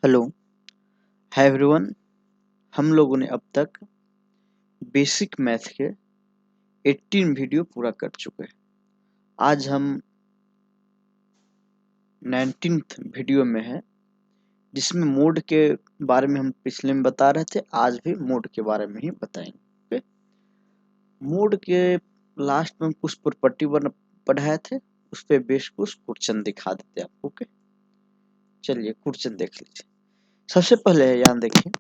Hello, hi everyone. हम लोगों ने अब तक बेसिक मैथ के 18 वीडियो पूरा कर चुके हैं। आज हम 19th वीडियो में हैं, जिसमें मोड के बारे में हम पिछले में बता रहे थे। आज भी मोड के बारे में ही बताएंगे। ओके, मोड के लास्ट में हम कुछ प्रॉपर्टी पढ़ाए थे, उस पे बेस कुछ क्वेश्चन दिखा देते हैं आपको। ओके, चलिए क्वेश्चन देख लीजिए। सबसे पहले यहाँ देखिए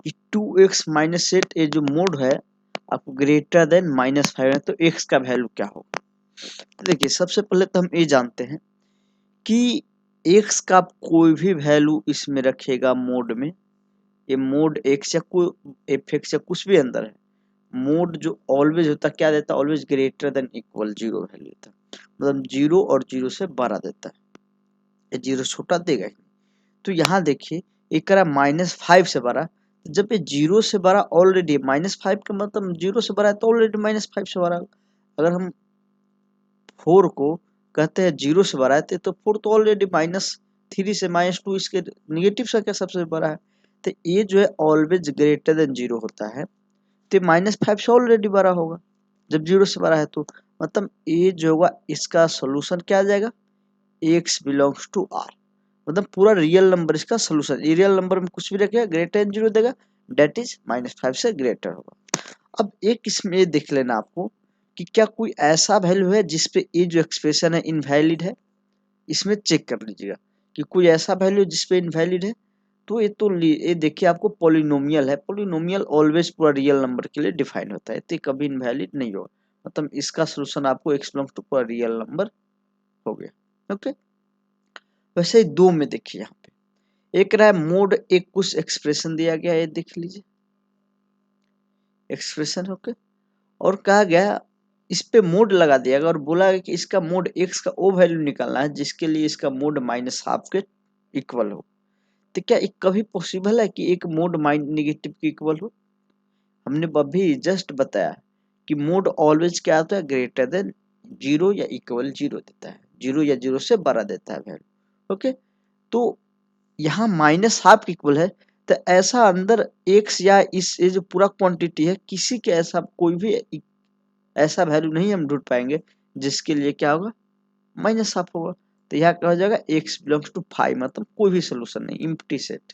कि 2x माइनस 8 ये जो मोड है आपको ग्रेटर देन -5 है, तो x का वैल्यू क्या होगा। तो देखिए सबसे पहले तो हम ये जानते हैं कि x का आप कोई भी वैल्यू इसमें रखेगा मोड में, ये मोड x या कोई एफ एक्स या कुछ भी अंदर है, मोड जो ऑलवेज होता क्या देता है, always greater than equal 0 value देता है। मतलब 0 और 0 से बड़ा देता है, ये 0 छोटा देगा ही। तो यहाँ देखिए एक करा -5 से बड़ा, जब ये 0 से बड़ा ऑलरेडी -5 का मतलब 0 से बड़ा है तो ऑलरेडी -5 से बड़ा। अगर हम 4 को कहते हैं 0 से बड़ा है तो 4 तो ऑलरेडी -3 से -2 इसके निगेटिव संख्या सबसे बड़ा है। तो ये जो है ऑलवेज ग्रेटर देन 0 होता है, तो -5 से ऑलरेडी बड़ा होगा जब 0 से बड़ा है। तो मतलब ये जो होगा इसका सोल्यूशन क्या आ जाएगा, x बिलोंग्स टू r। मतलब पूरा रियल नंबर इसका सोल्यूशन, ये रियल नंबर में कुछ भी रखेगा ग्रेटर देन 0 देगा, डेट इज -5 से ग्रेटर होगा। अब एक इसमें ये देख लेना आपको कि क्या कोई ऐसा वैल्यू है जिसपे ये जो एक्सप्रेशन है इनवैलिड है। इसमें चेक कर लीजिएगा कि कोई ऐसा वैल्यू जिसपे इनवैलिड है। तो ये देखिए आपको पॉलिनोमियल है, पॉलिनोमियल ऑलवेज पूरा रियल नंबर के लिए डिफाइन होता है, तो कभी इनवैलिड नहीं होगा। मतलब इसका सोल्यूशन आपको x बिलोंग्स टू पूरा रियल नंबर हो गया। ओके, वैसे ही दो में देखिए यहाँ पे एक रहा है मोड, एक कुछ एक्सप्रेशन दिया गया है, ये देख लीजिए एक्सप्रेशन। ओके, और कहा गया इस पे मोड लगा दिया गया और बोला गया कि इसका मोड x का वो वैल्यू निकालना है जिसके लिए इसका मोड -हाफ के इक्वल हो। तो क्या एक कभी पॉसिबल है कि एक मोड नेगेटिव के इक्वल हो। हमने अभी जस्ट बताया कि मोड ऑलवेज क्या होता है, ग्रेटर देन 0 या इक्वल 0 देता है, 0 या 0 से बड़ा देता है वैल्यू। ओके, तो यहाँ -हाफ इक्वल है, तो ऐसा अंदर x या इस ये जो पूरा क्वांटिटी है किसी के ऐसा कोई भी ऐसा वैल्यू नहीं हम ढूंढ पाएंगे जिसके लिए क्या होगा, -हाफ होगा। तो यहाँ क्या हो जाएगा, x बिलोंग्स टू 5, मतलब कोई भी सोल्यूशन नहीं, इम्प्टी सेट।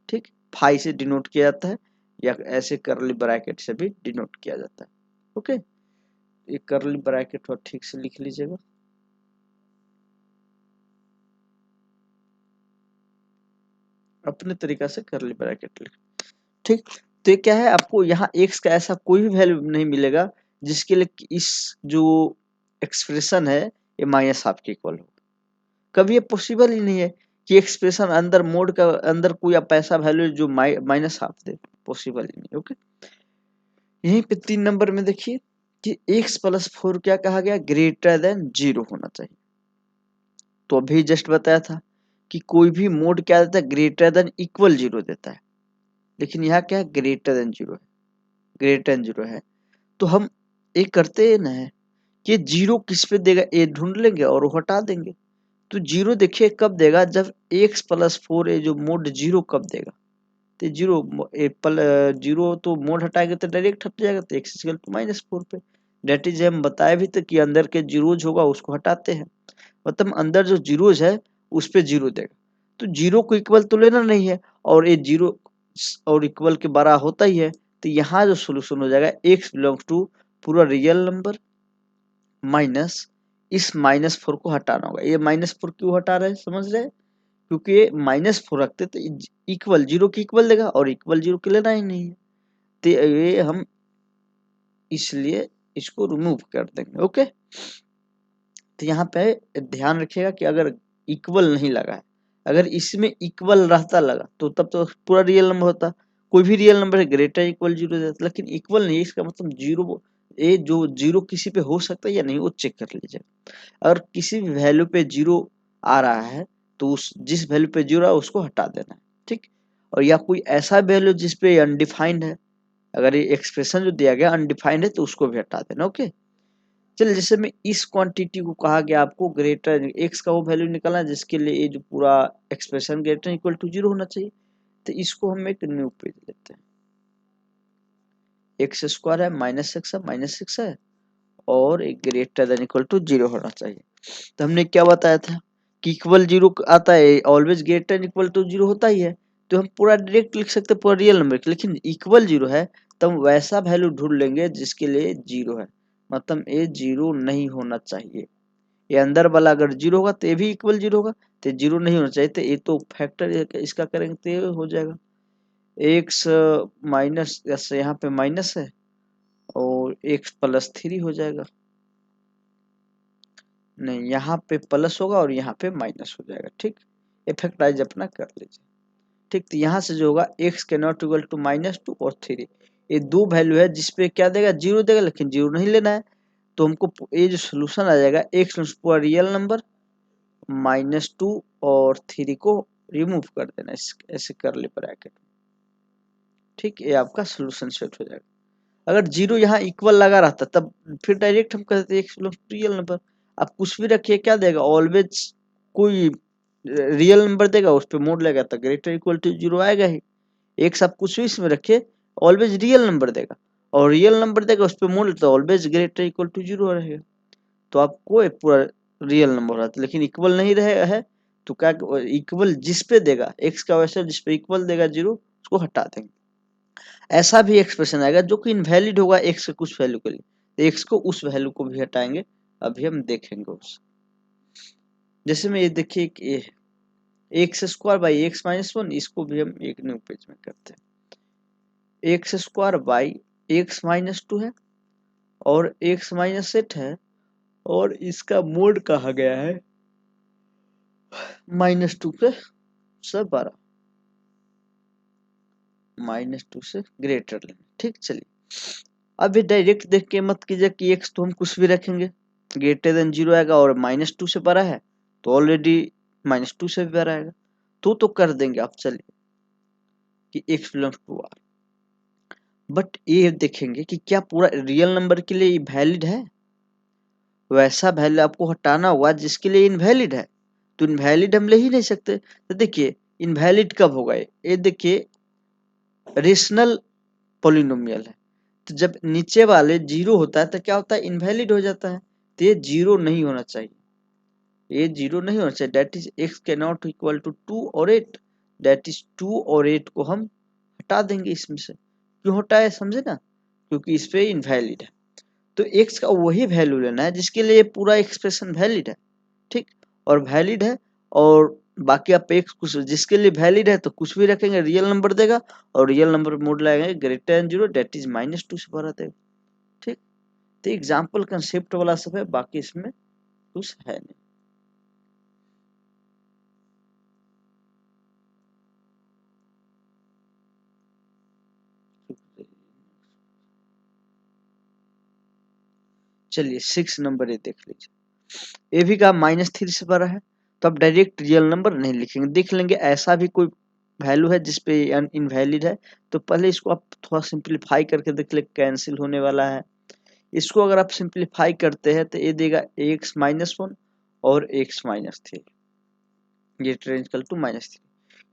ठीक, 5 से डिनोट किया जाता है या ऐसे करली ब्रैकेट से भी डिनोट किया जाता है। ओके, ये करली ब्रैकेट और ठीक से लिख लीजिएगा। अपने तरीका से करली ब्रैकेट लिख, ठीक। तो ये क्या है, आपको यहाँ x का ऐसा कोई भी वैल्यू नहीं मिलेगा जिसके लिए इस जो एक्सप्रेशन है ये -हाफ के इक्वल हो। कभी ये पॉसिबल ही नहीं है कि एक्सप्रेशन अंदर मोड का अंदर कोई आप ऐसा वैल्यू जो -हाफ दे, पॉसिबल ही नहीं। ओके, यहीं पे 3 नंबर में देखिए कि x+4 क्या कहा गया, ग्रेटर देन 0 होना चाहिए। तो अभी जस्ट बताया था कि कोई भी मोड क्या देता है, ग्रेटर देन इक्वल 0 देता है, लेकिन यहाँ क्या है, ग्रेटर देन 0 है, ग्रेटर देन 0 है। तो हम एक करते हैं ना कि 0 किस पे देगा, ये ढूंढ लेंगे और वो हटा देंगे। तो 0 देखिए कब देगा, जब x+4 ये जो मोड 0 कब देगा, तो 0 तो मोड हटाएंगे तो डायरेक्ट हट जाएगा, तो x इक्वल टू -4 पे। डेट इज हम बताए भी तो कि अंदर के जीरोज होगा उसको हटाते हैं, मतलब अंदर जो जीरोज है उस पे 0 देगा। तो 0 को इक्वल तो लेना नहीं है, और ये 0 और इक्वल के बड़ा होता ही है। तो यहाँ जो सोल्यूशन हो जाएगा, x बिलोंग्स टू पूरा रियल नंबर माइनस इस -4 को हटाना होगा। ये -4 क्यों हटा रहे हैं समझ रहे हैं, क्योंकि ये -4 रखते तो इक्वल 0 की इक्वल देगा और इक्वल 0 के लेना ही नहीं है, तो ये हम इसलिए इसको रिमूव कर देंगे। ओके, तो यहाँ पे ध्यान रखिएगा कि अगर इक्वल नहीं लगा है, अगर इसमें इक्वल रहता लगा तो तब तो पूरा रियल नंबर होता, कोई भी रियल नंबर है ग्रेटर इक्वल 0 देता, लेकिन इक्वल नहीं, इसका मतलब 0, ये जो 0 किसी पे हो सकता है या नहीं वो चेक कर लीजिए। अगर किसी भी वैल्यू पे 0 आ रहा है तो उस जिस वैल्यू पे 0 है उसको हटा देना है। ठीक, और या कोई ऐसा वैल्यू जिस पे अनडिफाइंड है, अगर ये एक्सप्रेशन जो दिया गया अनडिफाइंड है तो उसको भी हटा देना। ओके, चलिए जैसे में इस क्वांटिटी को कहा गया आपको ग्रेटर एक्स का वो वैल्यू निकालना जिसके लिए ये जो पूरा एक्सप्रेशन ग्रेटर इक्वल टू 0 होना चाहिए। तो इसको हम एक न्यू पेज लेते हैं। एक्स स्क्वायर है -6 है और एक ग्रेटर देन इक्वल टू 0 होना चाहिए। तो हमने क्या बताया था कि इक्वल 0 आता है ऑलवेज ग्रेटर इक्वल टू 0 होता ही है। तो हम पूरा डायरेक्ट लिख सकते हैं पूरा रियल नंबर, लेकिन इक्वल 0 है तो हम वैसा वैल्यू ढूंढ लेंगे जिसके लिए 0 है, मतलब ये 0 नहीं होना चाहिए। ये अंदर वाला अगर 0 होगा तो ये भी इक्वल 0 होगा, तो 0 नहीं होना चाहिए। तो ये तो फैक्टर इसका करेंगे तो ये हो जाएगा एक्स माइनस, जैसे यहाँ पे माइनस है और एक्स प्लस 3 हो जाएगा। नहीं, यहाँ पे प्लस होगा और यहाँ पे माइनस हो जाएगा। ठीक, इफेक्टाइज अपना कर लीजिए। ठीक, तो यहाँ से जो होगा एक्स के नॉट इक्वल टू -2 और 3, ये दो वैल्यू है जिसपे क्या देगा 0 देगा, लेकिन 0 नहीं लेना है। तो हमको ये जो सोल्यूशन आ जाएगा एक्स पूरा रियल नंबर -2 और 3 को रिमूव कर देना ऐसे करली ब्रैकेट। ठीक, ये आपका सोल्यूशन सेट हो जाएगा। अगर 0 यहाँ इक्वल लगा रहता तब फिर डायरेक्ट हम कहते एक्स रियल नंबर। आप कुछ भी रखिए क्या देगा, ऑलवेज कोई रियल नंबर देगा उस पर मोड लगा तो ग्रेटर इक्वल टू 0 आएगा ही। एक्स आप कुछ भी इसमें रखिए ऑलवेज रियल नंबर देगा, और रियल नंबर देगा उस पर मोड तो ऑलवेज ग्रेटर इक्वल टू 0 रहेगा। तो आपको एक पूरा रियल नंबर रहा था, लेकिन इक्वल नहीं रहेगा है तो क्या इक्वल जिस पे देगा एक्स का वैसे जिस पे इक्वल देगा 0 उसको हटा देंगे। ऐसा भी एक्सप्रेशन आएगा जो कि इनवैलिड होगा एक्स के कुछ वैल्यू के लिए, तो एक्स को उस वैल्यू को भी हटाएंगे, अभी हम देखेंगे उस। जैसे में ये देखिए कि x square by x minus 1, इसको भी हम एक न्यू पेज में करते हैं। X square by x minus 2 है और एक्स माइनस 8 है और इसका मोड कहा गया है -2 से बड़ा, -2 से ग्रेटर लेंगे। ठीक, चलिए अभी डायरेक्ट देख के मत कीजिए कि एक्स तो हम कुछ भी रखेंगे, ग्रेटर देन 0 आएगा और -2 से बड़ा है तो ऑलरेडी -2 से भी बड़ा आएगा तो कर देंगे आप। चलिए कि x belongs to R, but ये देखेंगे कि क्या पूरा रियल नंबर के लिए वैलिड है, वैसा वैल्यू आपको हटाना होगा जिसके लिए इनवैलिड है। तो इनवैलिड हम ले ही नहीं सकते। तो देखिए इनवैलिड कब होगा, ये देखिए रेशनल पोलिनोमियल है, तो जब नीचे वाले 0 होता है तो क्या होता है इनवैलिड हो जाता है। तो ये 0 नहीं होना चाहिए, ये 0 नहीं होना चाहिए। दैट इज एक्स के नॉट इक्वल टू 2 और 8, दैट इज 2 और 8 को हम हटा देंगे इसमें से। क्यों हटाए समझे ना, क्योंकि इस पे इनवैलिड है। तो एक्स का वही वैल्यू लेना है जिसके लिए पूरा एक्सप्रेशन वैलिड है। ठीक, और वैलिड है और बाकी आप एक्स कुछ जिसके लिए वैलिड है तो कुछ भी रखेंगे रियल नंबर देगा, और रियल नंबर मोड लगाएंगे ग्रेटर देन 0 दैट इज -2 से भरा देगा। ठीक, तो एग्जाम्पल कंसेप्ट वाला सब है, बाकी इसमें कुछ है नहीं। चलिए 6 नंबर ये देख लीजिए, ए भी का -3 से बड़ा है तो अब डायरेक्ट रियल नंबर नहीं लिखेंगे, देख लेंगे ऐसा भी कोई वैल्यू है जिसपे इनवैलिड है। तो पहले इसको आप थोड़ा सिंप्लीफाई करके देख ले कैंसिल होने वाला है। इसको अगर आप सिंप्लीफाई करते हैं तो ये देगा x-1 और x-3, ये ट्रेंजकल टू -3।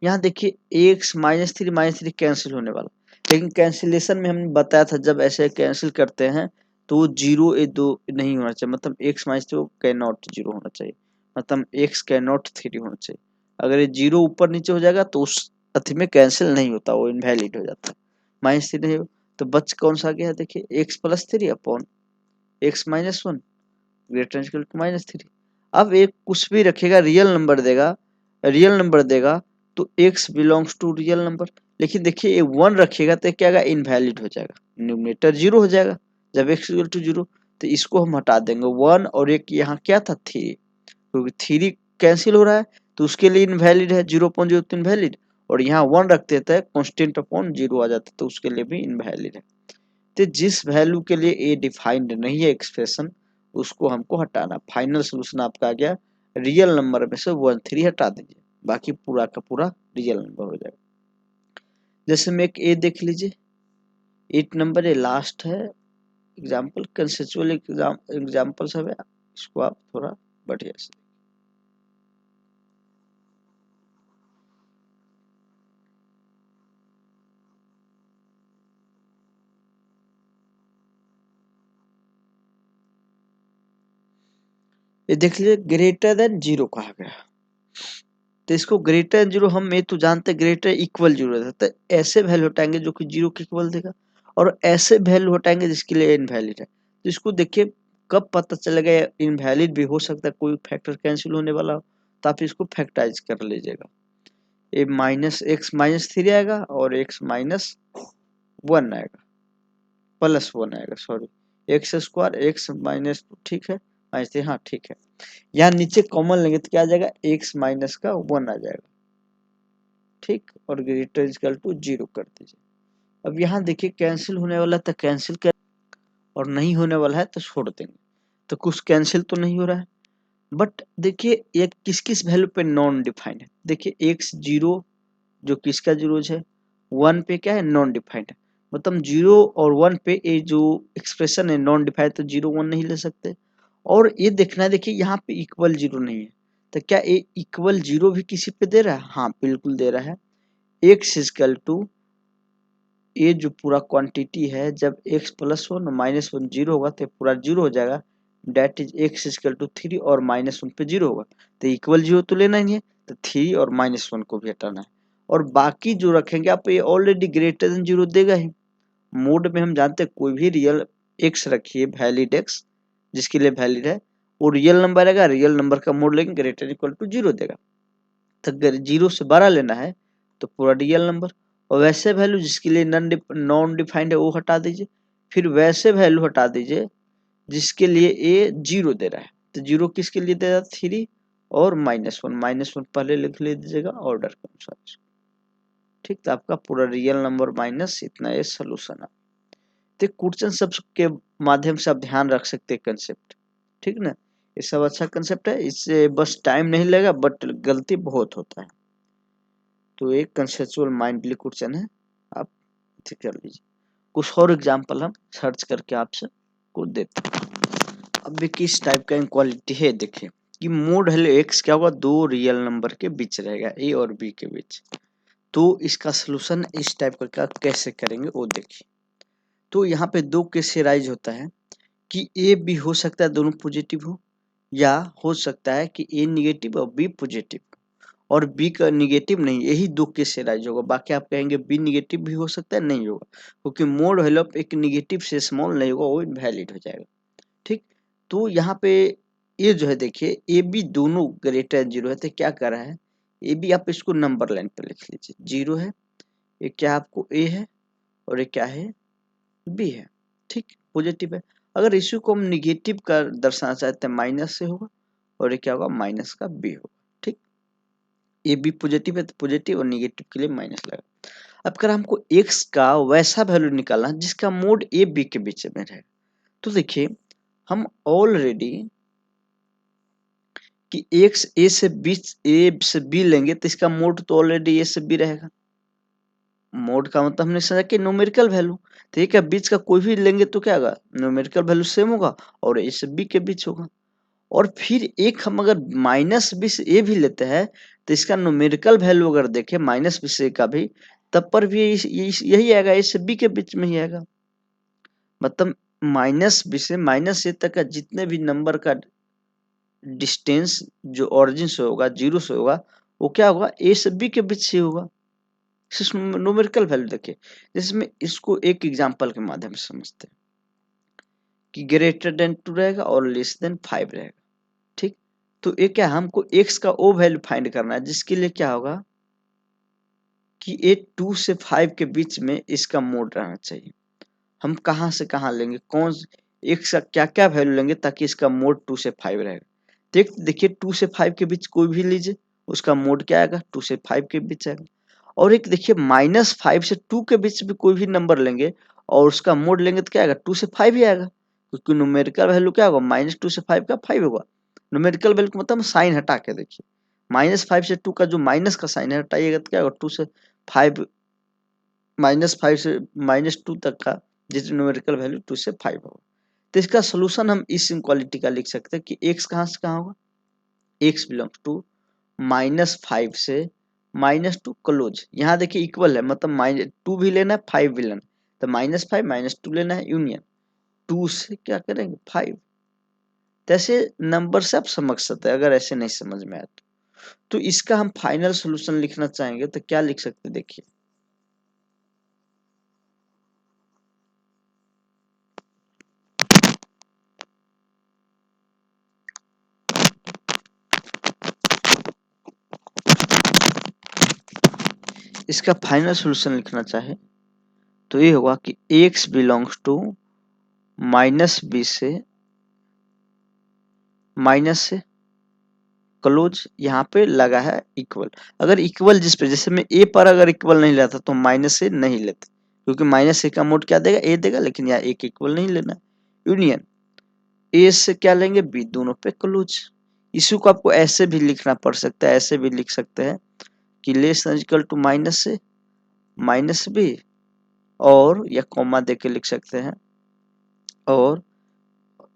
यहाँ देखिए x-3 कैंसिल होने वाला, लेकिन कैंसिलेशन में हमने बताया था जब ऐसे कैंसिल करते हैं तो 0 ये दो नहीं होना चाहिए, मतलब x-3 कैन नॉट 0 होना चाहिए, मतलब x कैन नॉट 3 होना चाहिए। अगर ये 0 ऊपर नीचे हो जाएगा तो उस अथी में कैंसिल नहीं होता, वो इनवैलिड हो जाता है। -3 नहीं हो तो बच कौन सा गया, देखिए x+3 upon x-1 greater equal to -3। अब एक कुछ भी रखेगा रियल नंबर देगा, रियल नंबर देगा तो x belongs to real number, लेकिन देखिए ये 1 रखेगा तो क्या इनवैलिड हो जाएगा, न्यूमरेटर 0 हो जाएगा जब x इक्वल टू 0। तो इसको हम हटा देंगे 1 और एक यहाँ क्या था 3, क्योंकि 3 कैंसिल हो रहा है तो उसके लिए इनवैलिड है, 0.0 तो इनवैलिड, और यहाँ 1 रख देता है कॉन्स्टेंट अपॉन 0 आ जाता है तो उसके लिए भी इनवैलिड है। तो जिस वैल्यू के लिए ए डिफाइंड नहीं है एक्सप्रेशन उसको हमको हटाना। फाइनल सोल्यूशन आपका आ गया रियल नंबर में से 1 3 हटा दीजिए, बाकी पूरा का पूरा रियल नंबर हो जाएगा। जैसे में एक ए देख लीजिए, 8 नंबर ये लास्ट है एग्जाम्पल कंसेप्चुअल एग्जाम्पल सब है, इसको आप थोड़ा बढ़िया से ये देख लीजिए, ग्रेटर देन जीरो कहा गया। तो इसको ग्रेटर देन जीरो हम ये तो जानते हैं ग्रेटर इक्वल जीरो रहता है, तो ऐसे वैल्यू हटाएंगे जो कि जीरो के इक्वल देगा, और ऐसे वैल्यू हटाएंगे जिसके लिए इनवैलिड है। तो इसको देखिए कब पता चलेगा इनवैलिड भी हो सकता है, कोई फैक्टर कैंसिल होने वाला हो, तो आप इसको फैक्टराइज कर लीजिएगा। ये माइनस एक्स माइनस थ्री आएगा और एक्स माइनस वन आएगा, प्लस वन आएगा, sorry x square x minus two, ठीक है माइनस थ्री, हाँ ठीक है। यहाँ नीचे कॉमन लेंगे तो क्या आ जाएगा, एक्स माइनस का वन आ जाएगा, ठीक, और ग्रेटर इक्वल टू जीरो कर दीजिए। अब यहाँ देखिए कैंसिल होने वाला था, कैंसिल कर, और नहीं होने वाला है तो छोड़ देंगे। तो कुछ कैंसिल तो नहीं हो रहा है, बट देखिए ये किस किस वैल्यू पे नॉन डिफाइंड है। देखिए एक्स जीरो जो किसका जीरो है, वन पे क्या है नॉन डिफाइंड है, मतलब जीरो और वन पे ये जो एक्सप्रेशन है नॉन डिफाइंड, तो जीरो वन नहीं ले सकते। और ये देखना है, देखिए यहाँ पे इक्वल जीरो नहीं है, तो क्या ये इक्वल जीरो भी किसी पे दे रहा है, हाँ बिल्कुल दे रहा है। एक्स इजकल टू ये जो पूरा क्वांटिटी है, जब x plus one minus one zero होगा तो पूरा जीरो हो जाएगा, that is x equal to three और माइनस वन पे जीरो होगा, तो इक्वल जीरो तो लेना ही है, तो थ्री और माइनस वन को भी हटाना है। और बाकी जो रखेंगे आप ये ऑलरेडी ग्रेटर देन जीरो देगा ही। मोड में हम जानते हैं कोई भी रियल x रखिए वैलिड x जिसके लिए वैलिड है, वो रियल नंबर रहेगा, रियल नंबर का मोड लेंगे ग्रेटर इक्वल टू जीरो देगा। तो अगर जीरो से बड़ा लेना है तो पूरा रियल नंबर, और वैसे वैल्यू जिसके लिए नॉन डिफाइंड है वो हटा दीजिए, फिर वैसे वैल्यू हटा दीजिए जिसके लिए ए जीरो दे रहा है। तो जीरो किसके लिए दे रहा है, थ्री और माइनस वन पहले लिख लीजिएगा ऑर्डर के अनुसार, ठीक। तो आपका पूरा रियल नंबर माइनस इतना ये सोल्यूशन है। तो क्वेश्चन सब के माध्यम से आप ध्यान रख सकते हैं कंसेप्ट, ठीक ना। ये सब अच्छा कंसेप्ट है, इससे बस टाइम नहीं लगेगा बट गलती बहुत होता है। तो एक कंसेप्चुअल माइंडली क्वेश्चन है, आप ठीक कर लीजिए। कुछ और एग्जांपल हम सर्च करके आपसे को देते हैं। अब भी किस टाइप का इनक्वालिटी है, देखिए कि मोड हेलो एक्स क्या होगा, दो रियल नंबर के बीच रहेगा, ए और बी के बीच। तो इसका सोल्यूशन इस टाइप का कैसे करेंगे वो देखिए। तो यहाँ पे दो केस से राइज होता है कि ए बी हो सकता है दोनों पॉजिटिव हो, या हो सकता है कि ए निगेटिव और बी पॉजिटिव, और बी का निगेटिव नहीं, यही दो केस से राइज होगा। बाकी आप कहेंगे बी निगेटिव भी हो सकता है, नहीं होगा, क्योंकि मोड वैल्यू ऑफ एक निगेटिव से स्मॉल नहीं होगा, वो इनवैलिड हो जाएगा, ठीक। तो यहाँ पे ये जो है देखिए ए बी दोनों ग्रेटर जीरो है, तो क्या कर रहा है ए बी, आप इसको नंबर लाइन पे लिख लीजिए, जीरो है, ये क्या आपको ए है, और ये क्या है बी है, ठीक, पॉजिटिव है। अगर इसी को हम निगेटिव का दर्शाना चाहते हैं माइनस से होगा, और ये क्या होगा माइनस का बी होगा, ठीक। ए बी पॉजिटिव है तो पॉजिटिव, और निगेटिव के लिए माइनस लगा। अब अगर हमको एक्स का वैसा वैल्यू निकालना जिसका मोड ए बी के बीच में रहे, तो देखिए हम ऑलरेडी कि एक्स ए से बी लेंगे तो इसका मोड तो ऑलरेडी ए से बी रहेगा। मोड का मतलब हमने समझा कि न्यूमेरिकल वैल्यू, ठीक है, बीच का कोई भी लेंगे तो क्या होगा न्यूमेरिकल वैल्यू सेम होगा और ए से बी के बीच होगा। और फिर एक हम अगर माइनस बी से ए भी लेते हैं तो इसका न्यूमेरिकल वैल्यू अगर देखें माइनस बी से का भी, तब पर भी यही आएगा, ए से बी के बीच में ही आएगा। मतलब माइनस बी से माइनस ए तक का जितने भी नंबर का डिस्टेंस जो ओरिजिन से होगा जीरो से होगा, वो क्या होगा ए से बी के बीच से होगा। न्यूमेरिकल वैल्यू देखिए, जिसमें इसको एक एग्जांपल के माध्यम से समझते हैं कि ग्रेटर देन टू रहेगा और लेस देन फाइव रहेगा, ठीक। तो ये क्या हमको x का ओ वैल्यू फाइंड करना है जिसके लिए क्या होगा कि ये टू से फाइव के बीच में इसका मोड रहना चाहिए। हम कहाँ से कहाँ लेंगे, कौन x का क्या क्या वैल्यू लेंगे ताकि इसका मोड टू से फाइव रहेगा। देखिए टू से फाइव के बीच कोई भी लीजिए, उसका मोड क्या आएगा टू से फाइव के बीच आएगा। और एक देखिए माइनस फाइव से टू के बीच भी कोई भी नंबर लेंगे और उसका मोड लेंगे तो क्या आएगा टू से फाइव ही आएगा, क्योंकि न्यूमेरिकल वैल्यू क्या होगा माइनस टू से फाइव का फाइव होगा। न्यूमेरिकल वैल्यू का मतलब साइन हटा के देखिए, माइनस फाइव से टू का जो माइनस का साइन है हटाइएगा तो क्या होगा टू से फाइव, माइनस फाइव से माइनस टू तक का जिस न्यूमेरिकल वैल्यू टू से फाइव होगा। तो इसका सोल्यूशन हम इस इनक्वालिटी का लिख सकते हैं कि x कहाँ से कहाँ होगा, x बिलोंग्स टू -5 से -2 क्लोज। यहाँ देखिए इक्वल है, मतलब -2 भी लेना है 5 भी लेना है, तो -5 -2 लेना है, यूनियन 2 से क्या करेंगे 5। ऐसे नंबर से आप समझ सकते हैं, अगर ऐसे नहीं समझ में आया तो इसका हम फाइनल सॉल्यूशन लिखना चाहेंगे तो क्या लिख सकते हैं, देखिए इसका फाइनल सॉल्यूशन लिखना चाहे तो ये होगा कि x बिलोंग्स टू -b से माइनस से क्लोज, यहाँ पे लगा है इक्वल। अगर इक्वल जिस पे, जैसे मैं ए पर अगर इक्वल नहीं लेता तो माइनस से नहीं लेते, क्योंकि माइनस ए का मोड क्या देगा, ए देगा, लेकिन यहाँ ए के इक्वल नहीं लेना। यूनियन ए से क्या लेंगे बी, दोनों पे क्लोज। इसी को आपको ऐसे भी लिखना पड़ सकता है, ऐसे भी लिख सकते हैं कि लेस इक्वल टू माइनस से माइनस बी, और या कॉमा दे के लिख सकते हैं, और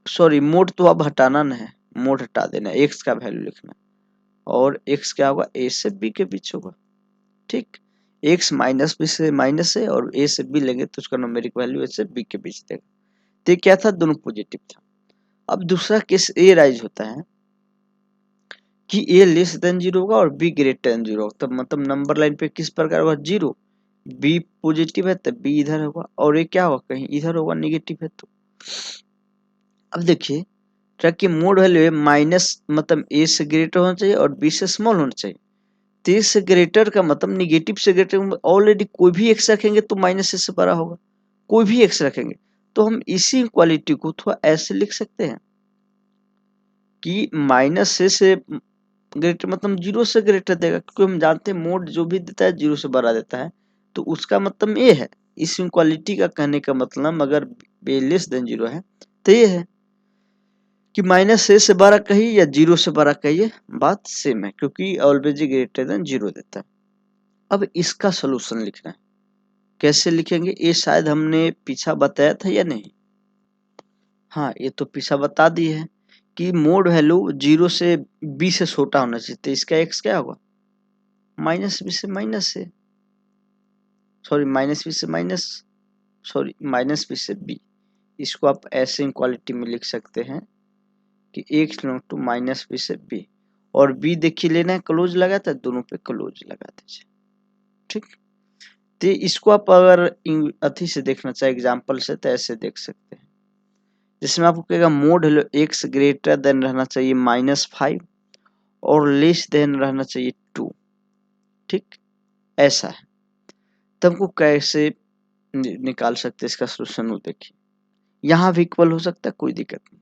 सॉरी मोड तो अब हटाना नहीं है, मोड हटा देना, एक्स का वैल्यू लिखना, और x क्या होगा a से b के बीच होगा। ठीक, x माइनस बी से माइनस है और a से b लेंगे तो उसका न्यूमेरिक वैल्यू a से b के बीच देगा। तो ये क्या था, दोनों पॉजिटिव था। अब दूसरा केस ए राइज होता है कि a लेस देन 0 होगा और b ग्रेटर देन 0 होगा, तब मतलब नंबर लाइन पे किस प्रकार होगा, 0, b पॉजिटिव है तो b इधर होगा, और ये क्या होगा कहीं इधर होगा, निगेटिव है तो। अब देखिए ट्रैक की मोड वैल्यू है माइनस, मतलब a से ग्रेटर होना चाहिए और b से स्मॉल होना चाहिए। 30 से ग्रेटर का मतलब निगेटिव से ग्रेटर, ऑलरेडी कोई भी एक्स रखेंगे तो माइनस से बड़ा होगा, कोई भी एक्स रखेंगे तो हम इसी क्वालिटी को थोड़ा ऐसे लिख सकते हैं कि माइनस से ग्रेटर मतलब 0 से ग्रेटर देगा, क्योंकि हम जानते हैं मोड जो भी देता है 0 से बड़ा देता है, तो उसका मतलब ये है। इस क्वालिटी का कहने का मतलब अगर बे लेस देन 0 है तो ये है कि माइनस से बड़ा कहिए या 0 से बड़ा कहिए, बात सेम है, क्योंकि ऑलवेज ग्रेटर देन 0 देता है। अब इसका सोल्यूशन लिखना है, कैसे लिखेंगे, ये शायद हमने पीछा बताया था या नहीं, हाँ ये तो पीछा बता दी है कि मोड वैल्यू 0 से b से छोटा होना चाहिए, तो इसका x क्या होगा, माइनस बी से माइनस से, सॉरी माइनस बी से माइनस, सॉरी माइनस बी से b। इसको आप ऐसे इक्वालिटी में लिख सकते हैं कि x belong to minus B से b, और b देखिए लेना है क्लोज लगा था, दोनों पे क्लोज लगा दीजिए। ठीक, तो इसको आप अगर अथी से देखना चाहे एग्जाम्पल से तो ऐसे देख सकते हैं, जिसमें आपको कहेगा मोड एक्स ग्रेटर देन रहना चाहिए -5 और लेस देन रहना चाहिए 2। ठीक, ऐसा है, तब को कैसे निकाल सकते हैं इसका सोल्यूशन, वो देखिए यहाँ भी इक्वल हो सकता है, कोई दिक्कत नहीं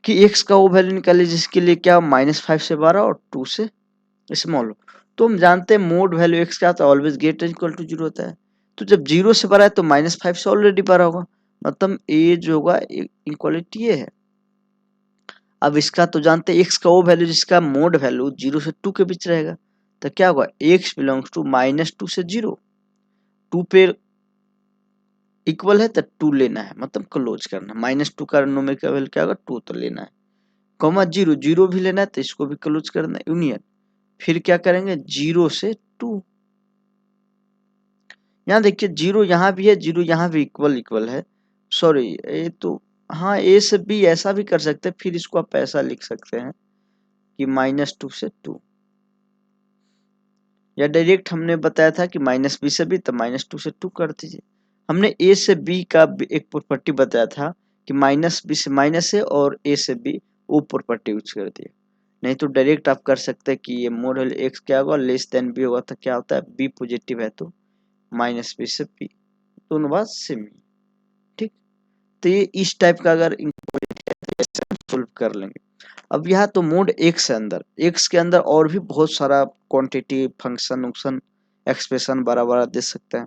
कि एक्स का वो वैल्यू निकालिए जिसके लिए क्या -5 से बड़ा और 2 से स्मॉल हो। तो हम जानते हैं मोड वैल्यू एक्स का होता है ऑलवेज ग्रेटर इक्वल टू 0 होता है, तो जब 0 से बड़ा है तो -5 से ऑलरेडी बड़ा होगा, मतलब ए जो होगा इक्वालिटी ये है। अब इसका तो जानते हैं एक्स का वो वैल्यू जिसका मोड वैल्यू 0 से 2 के बीच रहेगा, तो क्या होगा एक्स बिलोंग्स टू -2 से 0, 2 पे इक्वल है तो 2 लेना है, मतलब क्लोज करना है, -2 का न्यूमेरिकल वैल्यू क्या होगा 2 तो लेना है, कॉमा 0 0 भी लेना है तो इसको भी क्लोज करना है, यूनियन फिर क्या करेंगे 0 से 2। यहाँ देखिए 0 यहाँ भी है, 0 यहाँ भी इक्वल इक्वल है, सॉरी ये तो, हाँ ए से बी ऐसा भी कर सकते हैं, फिर इसको आप ऐसा लिख सकते हैं कि -2 से 2, या डायरेक्ट हमने बताया था कि -b से b तो -2 से 2 कर दीजिए। हमने a से b का एक प्रॉपर्टी बताया था कि -b से माइनस है और a से b वो प्रॉपर्टी यूज कर दिए, नहीं तो डायरेक्ट आप कर सकते हैं कि ये मॉडल x क्या होगा लेस देन b होगा, तो क्या होता है b पॉजिटिव है तो -b से b, दोनों बात सेम ही। ठीक, तो ये इस टाइप का अगर सोल्व कर लेंगे। अब यहाँ तो मोड एक्स है, अंदर एक्स के अंदर और भी बहुत सारा क्वांटिटी फंक्शन वंक्शन एक्सप्रेशन बड़ा बड़ा दे सकते हैं,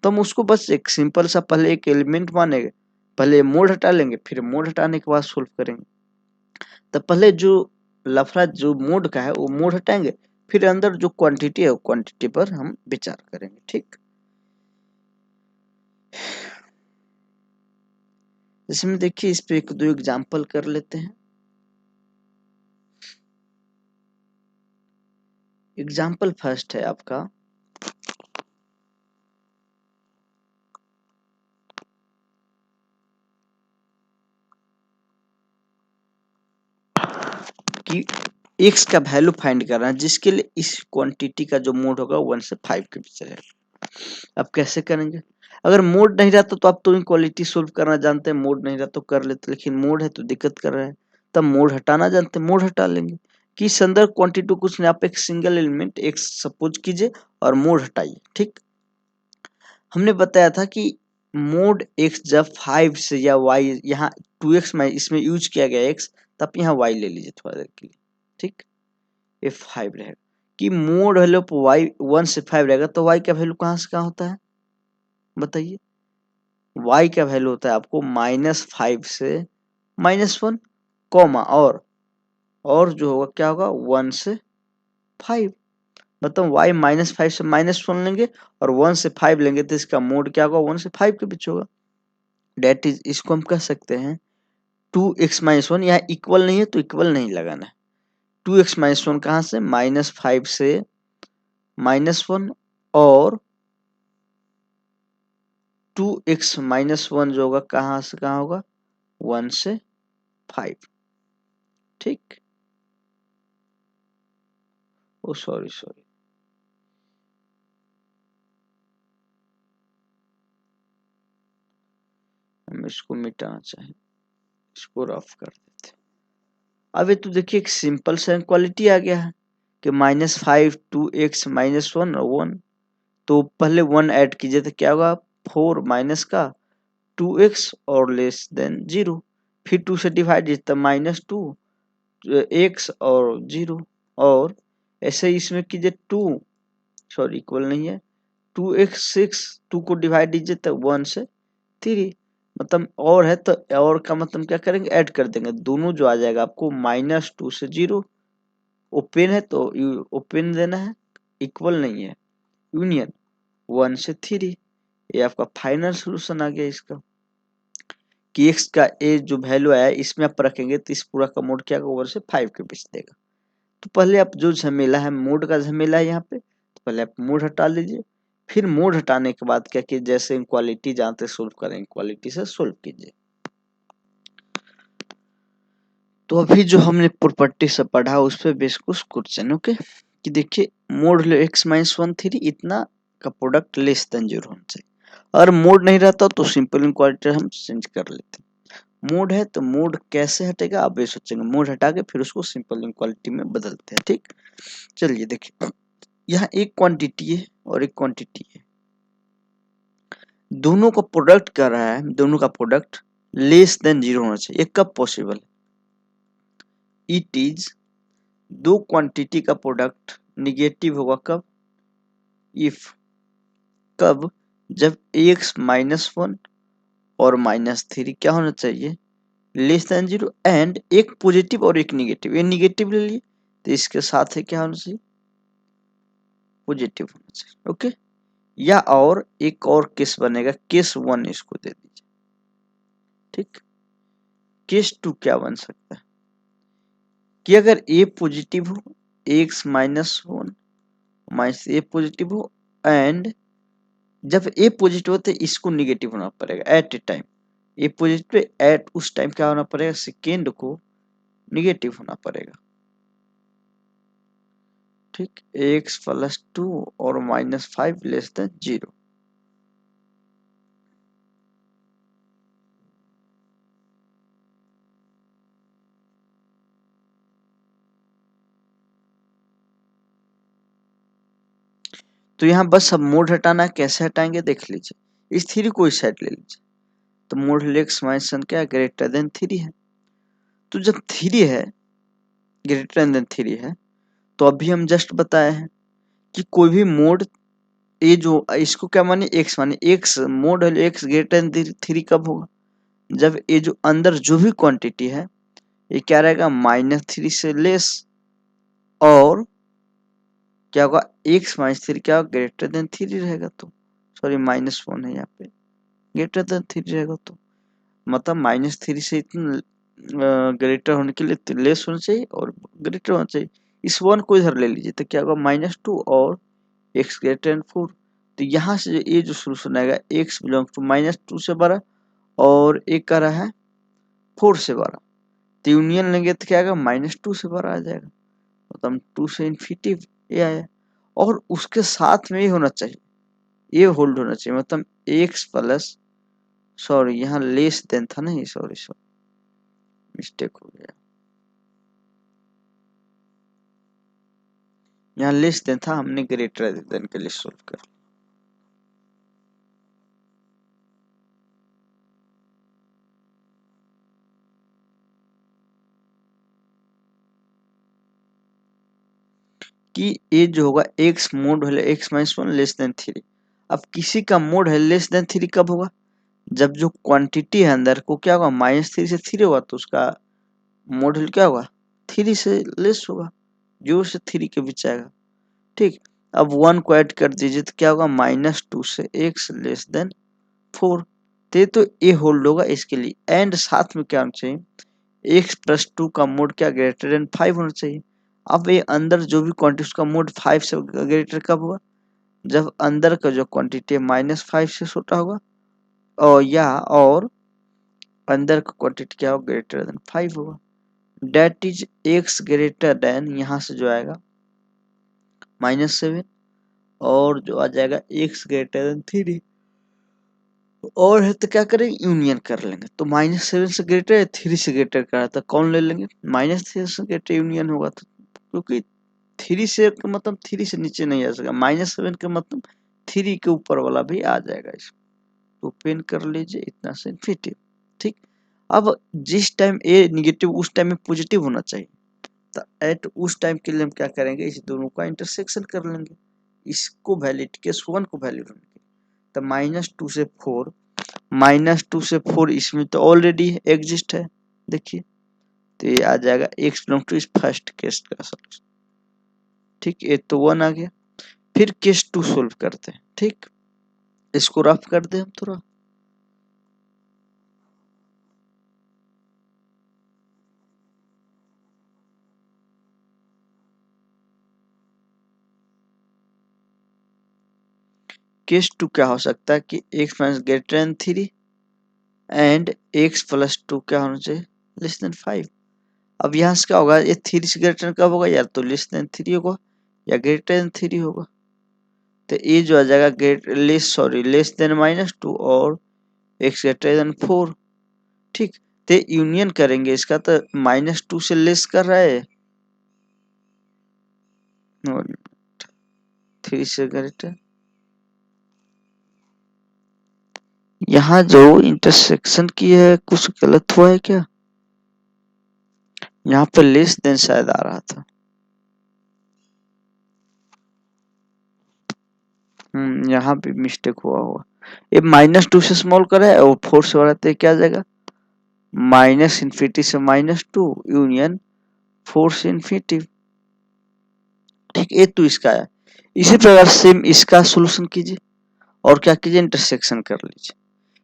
तो हम उसको बस एक सिंपल सा पहले एक एलिमेंट मानेंगे, पहले मोड हटा लेंगे, फिर मोड हटाने के बाद सोल्व करेंगे। तो पहले जो लफड़ा जो मोड का है वो मोड हटाएंगे, फिर अंदर जो क्वांटिटी है वो क्वांटिटी पर हम विचार करेंगे। ठीक, इसमें देखिए इस पे एक दो एग्जाम्पल कर लेते हैं। एग्जाम्पल फर्स्ट है आपका कि x का वैल्यू फाइंड करना है जिसके लिए इस क्वांटिटी का जो मोड होगा 1 से 5 के बीच रहेगा। अब कैसे करेंगे? अगर मोड नहीं रहता तो आप तो इनक्वालिटी सोल्व करना जानते हैं, मोड नहीं रहता तो कर लेते, लेकिन मोड है तो दिक्कत कर रहा है, तब मोड हटाना जानते हैं, मोड हटा लेंगे। कि संदर्भ क्वांटिटी कुछ नहीं, आप एक सिंगल एलिमेंट x सपोज कीजिए और मोड हटाइए। ठीक, हमने बताया था कि मोड x जब 5 से या y यहाँ 2x में इसमें यूज किया गया x, तब यहाँ y ले लीजिए थोड़ा देर के लिए। ठीक, ये 5 रहेगा कि मोड वैल्यू y 1 से 5 रहेगा, तो y का वैल्यू कहाँ से कहाँ होता है बताइए? y का वैल्यू होता है आपको -5 से -1 कॉमा और जो होगा क्या होगा 1 से 5, मतलब y -5 से -1 लेंगे और 1 से 5 लेंगे तो इसका मोड क्या होगा 1 से 5 के बीच होगा। डेट इज, इसको हम कह सकते हैं 2x-1, यहाँ इक्वल नहीं है तो इक्वल नहीं लगाना है। 2x-1 कहाँ से, -5 से -1 और 2x-1 जो होगा कहाँ से कहाँ होगा 1 से 5। ठीक, ओ सॉरी सॉरी, हम इसको मिटाना चाहें, इसको रफ कर देते हैं। अब ये तो देखिए एक सिंपल सा क्वालिटी आ गया है कि -5 2x-1 और 1, तो पहले 1 ऐड कीजिए तो क्या होगा 4 माइनस का 2x और लेस देन 0, फिर 2 से डिवाइड कीजिए तो -2 x और 0, और ऐसे ही इसमें कीजिए 2 सॉरी इक्वल नहीं है 2x 6, 2 को डिवाइड दीजिए तो 1 से 3, मतलब और है तो और का मतलब क्या करेंगे ऐड कर देंगे, दोनों जो आ जाएगा आपको -2 से 0, ओपन है तो ओपन देना है, इक्वल नहीं है यूनियन 1 से 3। ये आपका फाइनल सोल्यूशन आ गया इसका कि x का ए जो वैल्यू आया इसमें आप रखेंगे तो इस पूरा का मोड क्या होगा 1 से 5 के बीच देगा। तो पहले आप जो झमेला है मोड का झमेला है यहाँ पे, तो पहले आप मोड हटा लीजिए, फिर मोड हटाने के बाद क्या कि जैसे इक्वालिटी जानते सोल्व करें इक्वालिटी से सोल्व कीजिए। तो अभी जो हमने प्रॉपर्टी से पढ़ा उस पर बेस कुछ क्वेश्चन ओके कि देखिए मोड x-1 3 इतना का प्रोडक्ट लेस देन 0 होना चाहिए। अगर मोड नहीं रहता तो सिंपल इनक्वालिटी हम चेंज कर लेते। मोड है तो मोड कैसे हटेगा आप ये सोचेंगे, मोड हटा के फिर उसको सिंपल इनक्वालिटी में बदलते हैं। ठीक, चलिए देखिए यहाँ एक क्वांटिटी है और एक क्वांटिटी है, दोनों का प्रोडक्ट कर रहा है, दोनों का प्रोडक्ट लेस देन 0 होना चाहिए। ये कब पॉसिबल? इट इज दो क्वांटिटी का प्रोडक्ट निगेटिव होगा कब? इफ, कब? जब x-1 और -3 क्या होना चाहिए लेस देन 0 एंड एक पॉजिटिव और एक निगेटिव, ये निगेटिव ले लिए तो इसके साथ है क्या होना चाहिए पॉजिटिव होना चाहिए। ओके, या और एक और केस बनेगा केस 1 इसको दे दीजिए। ठीक, केस 2 क्या बन सकता है कि अगर a पॉजिटिव हो x-1 माइनस a पॉजिटिव हो एंड जब a पॉजिटिव हो तो इसको निगेटिव होना पड़ेगा at a time, a positive at उस टाइम क्या होना पड़ेगा सेकेंड को निगेटिव होना पड़ेगा। ठीक, x+2 और -5 लेस देन 0। तो यहाँ बस अब मोड हटाना है, कैसे हटाएंगे देख लीजिए। इस 3 को इस साइड ले लीजिए तो मोड x-1 क्या ग्रेटर देन 3 है, तो जब 3 है ग्रेटर देन 3 है तो अभी हम जस्ट बताए हैं कि कोई भी मोड ये जो इसको क्या माने x मोड है x ग्रेटर देन 3 कब होगा जब ये जो अंदर जो भी क्वांटिटी है ये क्या रहेगा -3 से लेस, और क्या होगा x-3 क्या ग्रेटर देन 3 रहेगा, तो सॉरी -1 है यहाँ पे ग्रेटर देन 3 रहेगा। तो मतलब -3 से इतना ग्रेटर होने के लिए लेस होना चाहिए और ग्रेटर होना चाहिए। इस 1 को इधर ले लीजिए तो क्या होगा -2 और x ग्रेटर देन 4। तो यहाँ से ये जो सोल्यूशन आएगा x बिलोंग टू -2 से बड़ा और एक का रहा है 4 से बड़ा, तो यूनियन लेंगे तो क्या आएगा -2 से बड़ा आ जाएगा, मतलब 2 से इन्फिनिटी ये आया। और उसके साथ में ये होना चाहिए, ये होल्ड होना चाहिए, मतलब x प्लस, सॉरी यहाँ लेस देन था नहीं, सॉरी मिस्टेक हो गया, यहाँ लेस देन था, हमने ग्रेटर देन के लिए सोल्व कर। कि ये जो होगा x मोड है x माइनस 1 लेस देन 3। अब किसी का मोड है लेस देन 3 कब होगा, जब जो क्वांटिटी है अंदर को क्या होगा -3 से 3 होगा, तो उसका मोड क्या होगा 3 से लेस होगा, 0 से 3 के बीच आएगा। ठीक, अब 1 को ऐड कर दीजिए तो क्या होगा -2 से x लेस देन 4। तो ये होल्ड होगा इसके लिए, एंड साथ में क्या होना चाहिए x प्लस 2 का मोड क्या ग्रेटर देन 5 होना चाहिए। अब ये अंदर जो भी क्वांटिटी उसका मोड 5 से ग्रेटर कब होगा, जब अंदर का जो क्वांटिटी है -5 से छोटा होगा और अंदर का क्वांटिटी क्या होगा ग्रेटर देन 5 होगा। That is x greater than, यहाँ से जो आएगा -7 और जो आ जाएगा x ग्रेटर देन 3 और है, तो क्या करेंगे यूनियन कर लेंगे। तो -7 से ग्रेटर है 3 से ग्रेटर का है तो कौन ले लेंगे, -3 से ग्रेटर यूनियन होगा, तो क्योंकि 3 से का मतलब 3 से नीचे नहीं आ सकेगा, -7 का मतलब 3 के ऊपर वाला भी आ जाएगा इसमें। तो पेन कर लीजिए इतना से इन्फिनिटी। ठीक, अब जिस टाइम ए निगेटिव उस टाइम में पॉजिटिव होना चाहिए, तो एट उस टाइम के लिए हम क्या करेंगे इस दोनों का इंटरसेक्शन कर लेंगे, इसको वैलिड केस 1 को वैलिड होने के, तो -2 से 4 इसमें तो ऑलरेडी एग्जिस्ट है, देखिए तो ये आ जाएगा x बिलोंग टू इस फर्स्ट केस का सॉल्यूशन। ठीक, ये तो 1 आ गया। फिर केस 2 सोल्व करते हैं। ठीक, इसको रफ कर दे हम थोड़ा। केस 2 क्या हो सकता है कि x minus greater than 3 and x plus 2 क्या होना चाहिए लेस देन 5। अब यहाँ से क्या होगा, ये 3 से ग्रेटर कब होगा, या तो लेस देन 3 होगा या ग्रेटर देन 3 होगा। तो ये जो आ जाएगा लेस देन -2 और x ग्रेटर देन 4। ठीक, तो यूनियन करेंगे इसका, तो -2 से लेस कर रहा है 3 से ग्रेटर। यहाँ जो इंटरसेक्शन की है कुछ गलत हुआ है क्या, यहाँ पे लेस देन शायद आ रहा था। यहाँ पे मिस्टेक हुआ होगा, ये -2 से स्मॉल करा है और 4 से बड़ा, तो क्या आ जाएगा -इन्फिनिटी से -2 यूनियन 4 से इन्फिनिटी। ठीक, ये तो इसका है। इसी प्रकार सेम इसका सोल्यूशन कीजिए और क्या कीजिए इंटरसेक्शन कर लीजिए।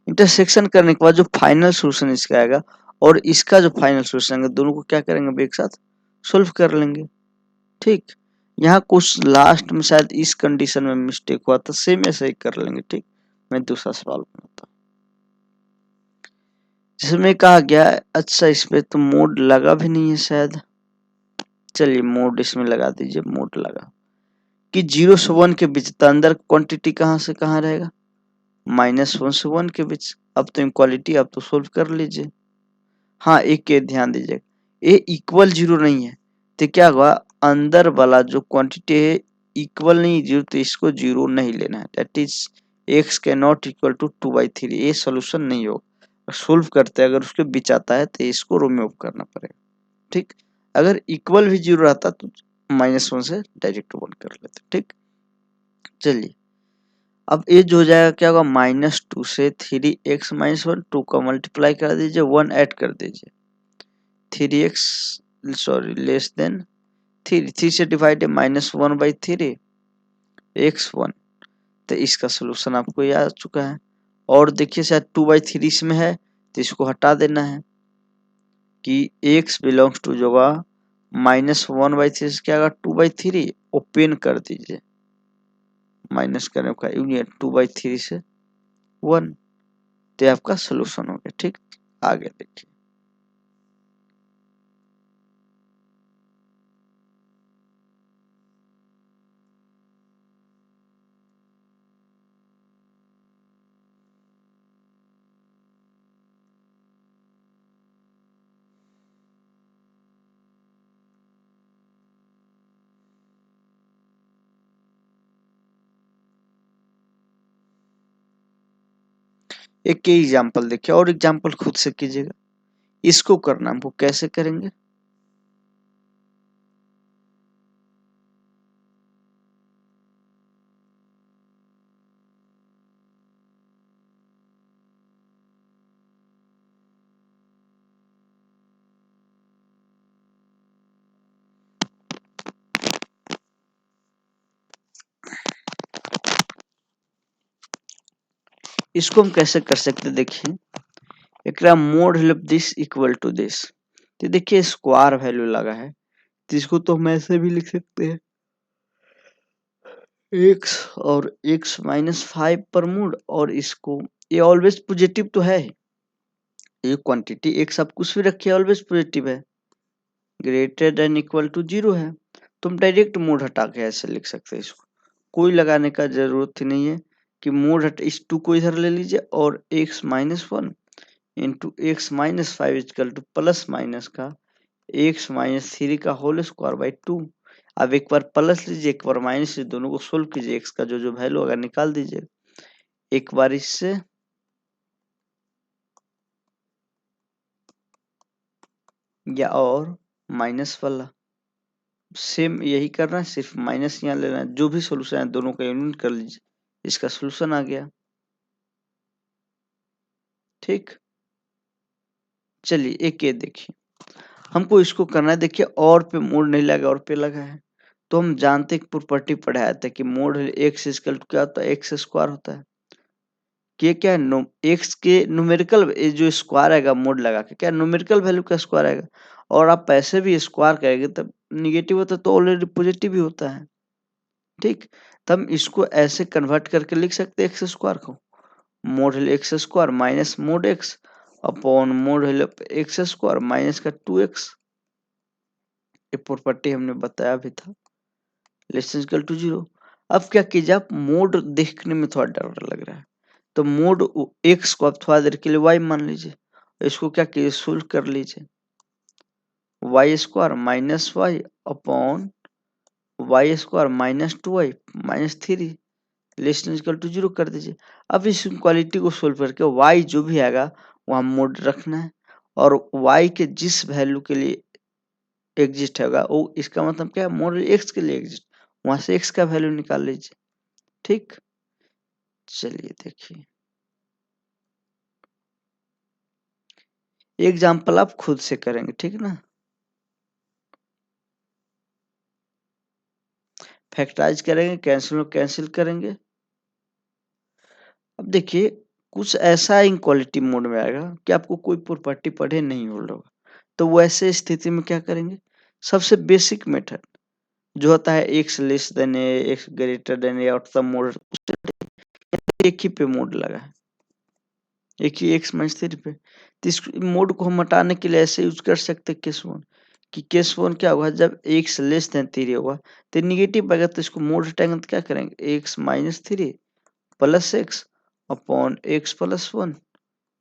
इंटरसेक्शन करने के बाद जो फाइनल सोल्यूशन इसका आएगा और इसका जो फाइनल सोल्यूशन आएगा, दोनों को क्या करेंगे एक साथ सोल्व कर लेंगे। ठीक, यहाँ कुछ लास्ट में शायद इस कंडीशन में मिस्टेक हुआ था, सेम ऐसे ही कर लेंगे। ठीक, मैं दूसरा सवाल बनाता हूँ जिसमें कहा गया, अच्छा इसमें तो मोड लगा भी नहीं है शायद, चलिए मोड इसमें लगा दीजिए, मोड लगा कि 0 से 1 के बीच, तो अंदर क्वांटिटी कहाँ से कहाँ रहेगा -1 से 1 के बीच। अब तो इक्वालिटी आप तो सोल्व कर लीजिए। हाँ, एक के ध्यान दीजिए, ये इक्वल 0 नहीं है, तो क्या होगा अंदर वाला जो क्वांटिटी है इक्वल नहीं 0, तो इसको 0 नहीं लेना है, दैट इज x के नॉट इक्वल टू 2/3, ये सोल्यूशन नहीं होगा। सोल्व करते हैं अगर उसके बीच आता है तो इसको रिमूव करना पड़ेगा। ठीक, अगर इक्वल भी 0 रहता तो -1 से डायरेक्ट 1 कर लेते। ठीक, चलिए अब ये जो हो जाएगा क्या होगा -2 से 3x - 1 2 का मल्टीप्लाई कर दीजिए, 1 ऐड कर दीजिए, 3x सॉरी लेस देन 3 से डिवाइड है -1/3 x1। तो इसका सोल्यूशन आपको ये आ चुका है। और देखिए शायद 2/3 इसमें है, तो इसको हटा देना है कि x बिलोंग्स टू जो होगा -1/3 से क्या होगा 2/3, ओपन कर दीजिए, माइनस करने का यूनियन 2/3 से 1, तो ये आपका सोल्यूशन हो गया। ठीक, आगे देखिए। एक ही एग्जाम्पल देखिए, और एग्जाम्पल खुद से कीजिएगा। इसको करना हमको कैसे करेंगे, इसको हम कैसे कर सकते हैं देखिए। एकरा mod help this equal to this, तो देखिए स्क्वायर वैल्यू लगा है, तो इसको तो हम ऐसे भी लिख सकते हैं x और x-5 पर मोड, और इसको ये ऑलवेज पॉजिटिव तो है, ये क्वांटिटी x आप कुछ भी रखिए ऑलवेज पॉजिटिव है, ग्रेटर देन इक्वल टू 0 है, तो हम डायरेक्ट मोड हटा के ऐसे लिख सकते हैं इसको, कोई लगाने का जरूरत ही नहीं है कि मोड हट, इस 2 को इधर ले लीजिए और x-1 into x-5 equal two plus minus का x-3 का होल स्क्वायर बाई 2। अब एक बार प्लस लीजिए, एक बार माइनस लीजिए, दोनों को सोल्व कीजिए, x का जो जो वैल्यू होगा निकाल दीजिए, एक बार इससे या और माइनस वाला सेम यही करना है, सिर्फ माइनस यहाँ लेना है, जो भी सोल्यूशन है दोनों का यूनियन कर लीजिए, इसका सोल्यूशन आ गया। ठीक, चलिए एक ये देखिए, हमको इसको करना है, देखिए और पे मोड नहीं लगा और पे लगा है, तो हम जानते एक प्रॉपर्टी पढ़ाया था कि मोड एक्स इक्वल टू क्या होता है, एक्स स्क्वायर होता है, कि ये क्या है एक्स के न्यूमेरिकल जो स्क्वायर आएगा मोड लगा के, क्या न्यूमेरिकल वैल्यू का स्क्वायर आएगा, और आप पैसे भी स्क्वायर करेंगे तब निगेटिव होता है तो ऑलरेडी पॉजिटिव ही होता है। ठीक, तो हम इसको ऐसे कन्वर्ट करके लिख सकते हैं एक्स स्क्वायर को, mode x square minus mode x upon mode x square minus का 2x, ये प्रॉपर्टी हमने बताया भी था, लेस इक्वल टू 0। अब क्या कीजिए, आप मोड देखने में थोड़ा डर लग रहा है, तो मोड एक्स को आप थोड़ा देर के लिए वाई मान लीजिए, इसको क्या कीजिए सोल्व कर लीजिए, Y square minus Y upon Y square -2y -3 less equal to 0 कर दीजिए। अब इस इक्वालिटी को सोल्व करके y जो भी आएगा वहाँ मोड रखना है, और y के जिस वैल्यू के लिए एग्जिस्ट होगा वो, इसका मतलब क्या है, मोड x के लिए एग्जिस्ट, वहां से x का वैल्यू निकाल लीजिए। ठीक, चलिए देखिए एग्जाम्पल आप खुद से करेंगे, ठीक ना, फैक्टराइज करेंगे, कैंसिल करेंगे। अब देखिए कुछ ऐसा इनक्वालिटी मोड में आएगा कि आपको कोई प्रॉपर्टी पढ़े नहीं होगा, तो वैसे स्थिति में क्या करेंगे, सबसे बेसिक मेथड जो होता है एक्स लेस देन ए, एक्स ग्रेटर देन ए, और सब मोड एक ही पे मोड लगा है, एक ही एक्स माइनस 3 पे, तो इस मोड को हम हटाने के लिए ऐसे यूज कर सकते हैं केस वन, कि केस वन क्या होगा, जब एक्स लेस देन 3 होगा तो निगेटिव आएगा, तो इसको मोड हटाएंगे तो क्या करेंगे, x-3 plus x upon x plus 1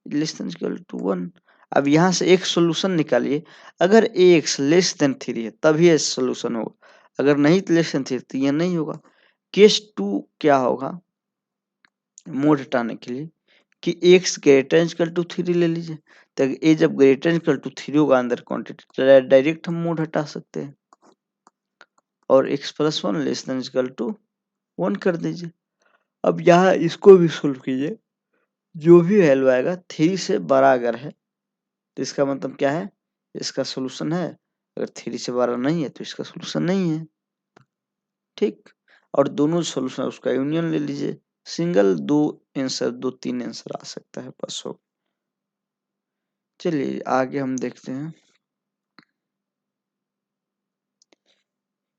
less than equal to 1। अब यहाँ से एक सोल्यूशन निकालिए, अगर एक्स लेस देन 3 है तभी ये सोल्यूशन होगा, अगर नहीं तो लेस देन 3 तो ये नहीं होगा। केस 2 क्या होगा, मोड हटाने के लिए कि एक्स ग्रेटर इक्वल टू 3 ले लीजिए, तो ए जब ग्रेटर इक्वल टू 3 होगा अंदर क्वांटिटी, तो डायरेक्ट हम मोड हटा सकते हैं, और x plus 1 less than equal to 1 कर दीजिए। अब यहाँ इसको भी सोल्व कीजिए, जो भी वैल्यू आएगा 3 से बड़ा अगर है तो इसका मतलब क्या है, इसका सोल्यूशन है, अगर 3 से बड़ा नहीं है तो इसका सोल्यूशन नहीं है। ठीक, और दोनों सोल्यूशन उसका यूनियन ले लीजिए, सिंगल 2 आंसर 2-3 आंसर आ सकता है, बस हो। चलिए आगे हम देखते हैं।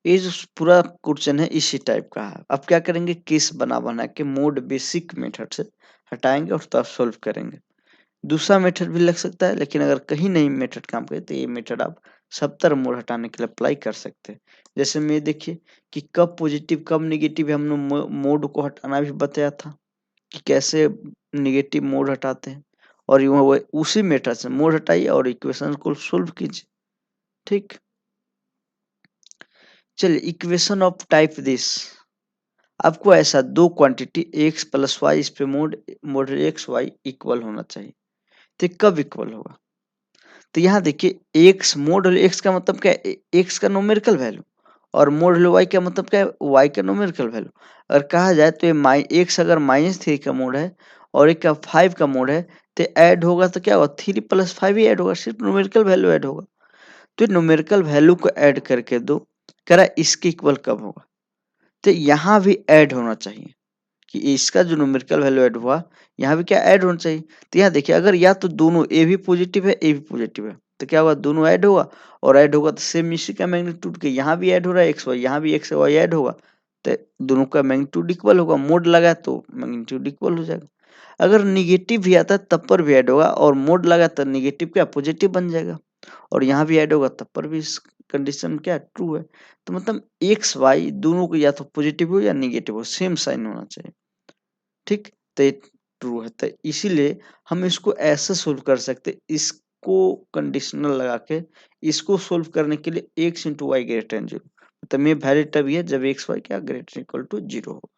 ये जो पूरा क्वेश्चन है इसी टाइप का है। अब क्या करेंगे, केस बना बना के मोड बेसिक मेथड से हटाएंगे और तब सोल्व करेंगे। दूसरा मेथड भी लग सकता है, लेकिन अगर कहीं नहीं मेथड काम करे तो ये मेथड आप सब तरह मोड हटाने के लिए अप्लाई कर सकते हैं। जैसे में देखिए कि कब पॉजिटिव कब निगेटिव हमने मोड को हटाना भी बताया था कि कैसे निगेटिव मोड हटाते हैं, और उसी मेथड से मोड हटाइए और इक्वेशन को सोल्व कीजिए। ठीक, चलिए इक्वेशन ऑफ टाइप दिस। आपको ऐसा दो क्वांटिटी x प्लस वाई, इस पे mod mod x y equal होना चाहिए। तो कब इक्वल होगा, तो यहाँ देखिए एक्स मॉडल एक्स का मतलब क्या है, एक्स का न्यूमेरिकल वैल्यू, और मॉडल वाई का मतलब क्या है, वाई का न्यूमेरिकल वैल्यू। अगर कहा जाए तो ये एक्स अगर -3 का मोड है और एक का 5 का मोड है, तो ऐड होगा तो क्या होगा, 3 + 5 ही ऐड होगा, सिर्फ न्यूमेरिकल वैल्यू ऐड होगा। तो न्यूमेरिकल वैल्यू को ऐड करके दो, कह रहा है इसके इक्वल कब होगा, तो यहाँ भी ऐड होना चाहिए कि इसका जो न्यूमेरिकल वैल्यू ऐड हुआ, यहाँ भी क्या ऐड होना चाहिए। तो यहाँ देखिए अगर या तो दोनों ए भी पॉजिटिव है ए भी पॉजिटिव है, तो क्या होगा, दोनों ऐड होगा, और ऐड होगा तो सेम इसी का मैग्नीट्यूड के यहाँ भी ऐड हो रहा है एक्स वाई, यहाँ भी एक्स वाई ऐड होगा, तो दोनों का मैग्नीट्यूड इक्वल होगा, मोड लगा तो मैग्नीट्यूड इक्वल हो जाएगा। अगर निगेटिव भी आता है तब पर भी ऐड होगा, और मोड लगा तो निगेटिव क्या पॉजिटिव बन जाएगा, और यहाँ भी ऐड होगा तब पर भी इस कंडीशन क्या ट्रू है। तो मतलब एक्स वाई दोनों को या तो पॉजिटिव हो या निगेटिव हो, सेम साइन होना चाहिए। ठीक, तो ये ट्रू है, तो इसीलिए हम इसको ऐसे सोल्व कर सकते, इसको कंडीशनल लगा के इसको सोल्व करने के लिए x into y greater than zero, मतलब ये वैलिड तभी है जब एक्स वाई क्या ग्रेटर इक्वल टू जीरो हो।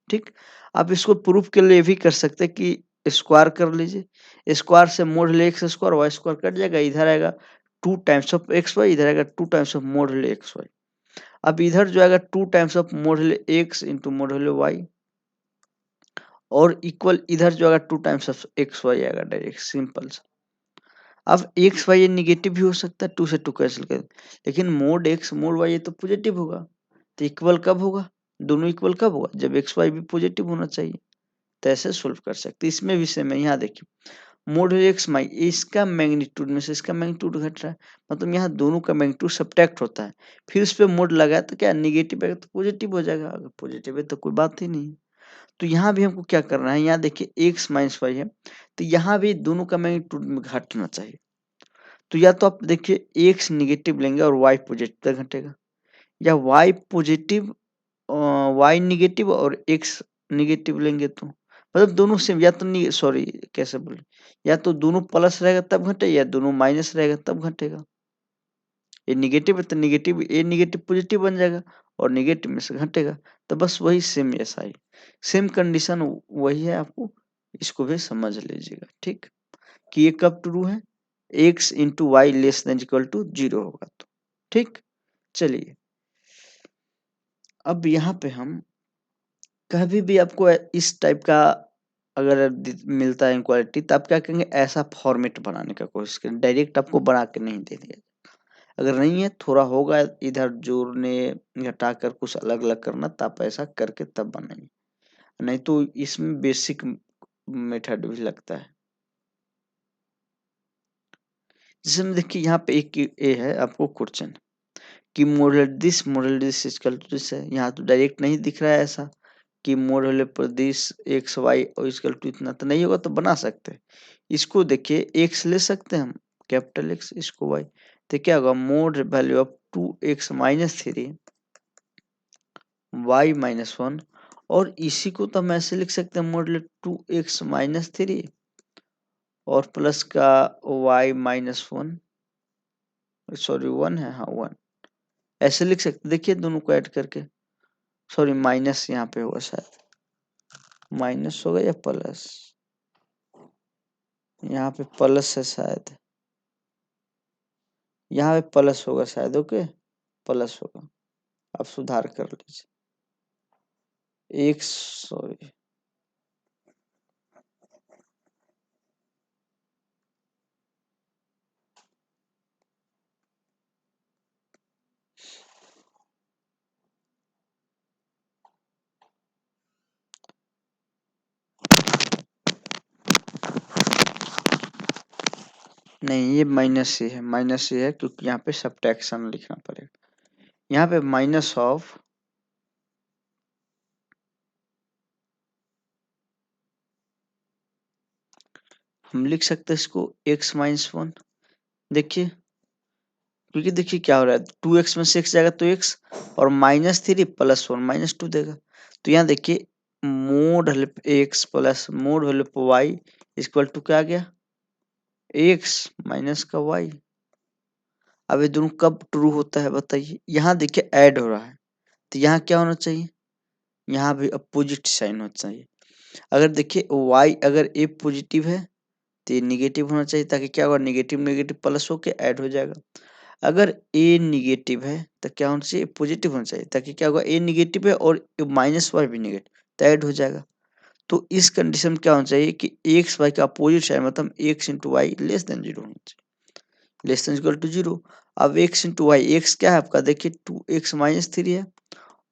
ठीक, आप इसको प्रूफ के लिए भी कर सकते हैं कि स्क्वायर कर लीजिए, स्क्वायर से मोड ले x square y square cut जाएगा, इधर आएगा 2 टाइम्स ऑफ एक्स वाई, इधर आएगा 2 टाइम्स ऑफ मोड ले एक्स वाई। अब इधर जो आएगा 2 टाइम्स ऑफ मोड ले एक्स इंटू मोड ले वाई, और इक्वल इधर जो आएगा 2 टाइम्स ऑफ एक्स वाई आएगा, डायरेक्ट सिंपल सा। अब एक्स वाई ये निगेटिव भी हो सकता है, 2 से 2 कैंसिल कर, लेकिन मोड एक्स मोड वाई ये तो पॉजिटिव होगा, तो इक्वल कब होगा, दोनों इक्वल कब होगा, जब एक्स वाई भी पॉजिटिव होना चाहिए। तो ऐसे सोल्व कर सकते, इसमें भी सेम है। यहाँ देखिए मोड एक्स माई, इसका मैग्नीट्यूड में से इसका मैग्नीट्यूड घट रहा है, मतलब यहाँ दोनों का मैग्नीट्यूड सब्ट्रैक्ट होता है, फिर उस पर मोड लगा तो क्या निगेटिव आएगा तो पॉजिटिव हो जाएगा, अगर पॉजिटिव है तो कोई बात ही नहीं। तो यहाँ भी हमको क्या करना है, यहाँ देखिए एक्स माइनस वाई है, तो यहाँ भी दोनों का मैग्नीट्यूड में घटना चाहिए। तो या तो आप देखिए एक्स निगेटिव लेंगे और वाई पॉजिटिव तक घटेगा, या वाई पॉजिटिव वाई निगेटिव और एक्स निगेटिव लेंगे तो मतलब दोनों सेम, या तो सॉरी कैसे बोले, या तो दोनों प्लस रहेगा तब घटे, या दोनों माइनस रहेगा तब घटेगा। ये निगेटिव है तो निगेटिव ए निगेटिव पॉजिटिव बन जाएगा, और निगेटिव में से घटेगा, तो बस वही सेम ऐसा ही सेम कंडीशन वही है, आपको इसको भी समझ लीजिएगा। ठीक, कि ये कब ट्रू है, x into y less than equal to zero होगा तो। ठीक, चलिए अब यहाँ पे हम कभी भी आपको इस टाइप का अगर मिलता है इनक्वालिटी, तो आप क्या करेंगे, ऐसा फॉर्मेट बनाने का कोशिश करें, डायरेक्ट आपको बना के नहीं दे दिया। अगर नहीं है थोड़ा होगा इधर जोड़ने घटा कर कुछ अलग अलग करना, तो आप ऐसा करके तब बनाइए, नहीं तो इसमें बेसिक मेथड भी लगता है। जिसमें देखिए यहाँ पे एक ए है आपको क्वेश्चन कि model this equal to this है, यहाँ तो डायरेक्ट नहीं दिख रहा है ऐसा कि मॉडल पर दिस एक्स वाई और इक्वल टू इतना, तो नहीं होगा तो बना सकते हैं। इसको देखिए एक्स ले सकते हैं हम, कैपिटल एक्स, इसको वाई, तो क्या होगा, mode value of 2x - 3 y - 1, और इसी को तो हम ऐसे लिख सकते हैं, मॉडल 2x - 3 और प्लस का y - 1, सॉरी 1 है, हाँ 1, ऐसे लिख सकते, देखिए दोनों को ऐड करके, सॉरी माइनस यहाँ पे होगा शायद, माइनस होगा या प्लस, यहाँ पे प्लस है शायद, यहाँ पे प्लस होगा शायद, ओके प्लस होगा, आप सुधार कर लीजिए, एक सॉरी नहीं, ये माइनस से है, माइनस से है क्योंकि यहाँ पे सब्ट्रैक्शन लिखना पड़ेगा। यहाँ पे माइनस ऑफ हम लिख सकते हैं इसको x-1। देखिए, क्योंकि देखिए क्या हो रहा है, 2x में से x जाएगा तो x, और -3 + 1 -2 देगा। तो यहाँ देखिए mod help x plus mod help y equal to क्या आ गया, x माइनस का y। अब ये दोनों कब ट्रू होता है बताइए, यहाँ देखिए ऐड हो रहा है, तो यहाँ क्या होना चाहिए, यहाँ भी अपोजिट साइन होना चाहिए। अगर देखिए y अगर a पॉजिटिव है तो ये निगेटिव होना चाहिए, ताकि क्या होगा, निगेटिव निगेटिव प्लस होके ऐड हो जाएगा। अगर a निगेटिव है तो क्या होना चाहिए, पॉजिटिव होना चाहिए, ताकि क्या होगा, a निगेटिव है और माइनस वाई भी निगेटिव, तो ऐड हो जाएगा। तो इस कंडीशन में क्या होना चाहिए कि एक्स वाई का अपोजिट साइन मतलब x into y less than zero होना चाहिए, less than equal to zero. अब एक्स इंटू वाई, एक्स क्या है आपका, देखिए 2x-3 है,